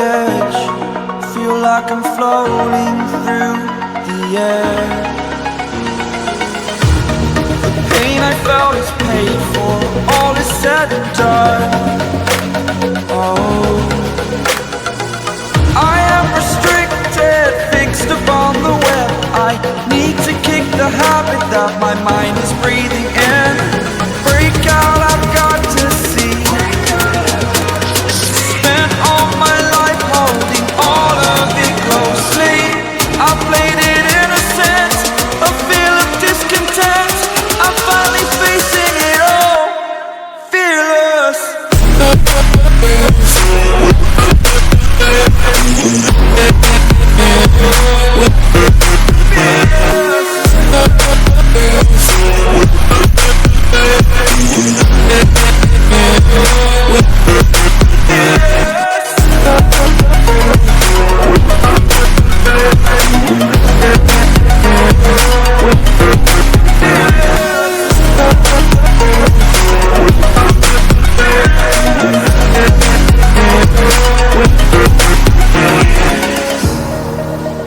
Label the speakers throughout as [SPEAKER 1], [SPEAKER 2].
[SPEAKER 1] edge, feel like I'm floating through the air. The pain I felt is paid for, all is said and done. Oh, I am restricted, fixed upon the web. I need to kick the habit that my mind is breathing in. Break out, I've got to see. Spent all my life holding all of it closely. I played it innocent, a feel of discontent. I'm finally facing it all, fearless.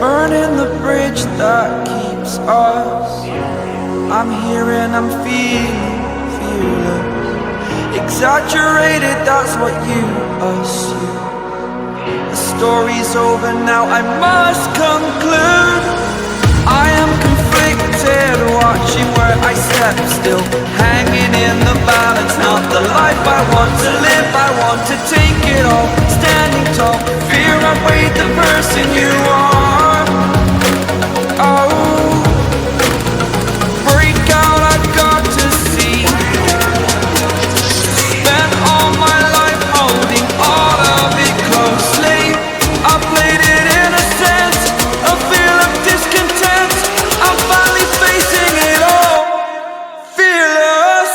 [SPEAKER 1] Burning the bridge that keeps us. I'm here and I'm feeling fearless. Exaggerated, that's what you assume. The story's over now, I must conclude. I am conflicted, watching where I step still, hanging in the balance. Not the life I want to live, I want to take it all. Standing tall, fear outweighed the person you are. Oh, break out, I've got to see. Spent all my life holding all of it closely. I played it innocent, a feel of discontent. I'm finally facing it all, fearless.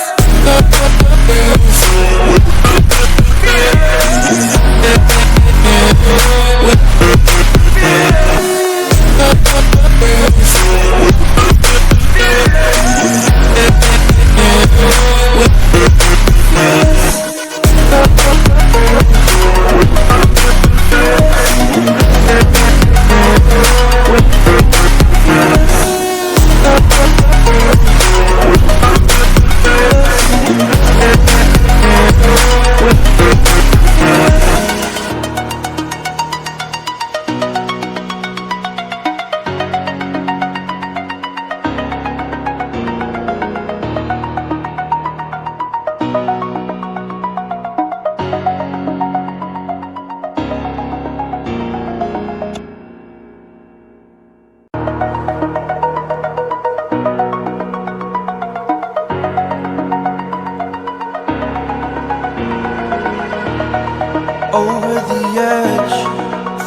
[SPEAKER 1] Over the edge,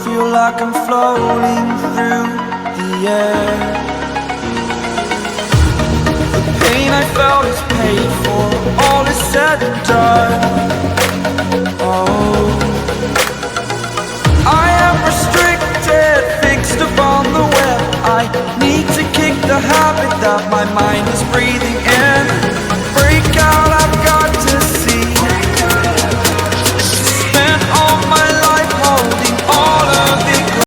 [SPEAKER 1] feel like I'm floating through the air. The pain I felt is paid for, all is said and done.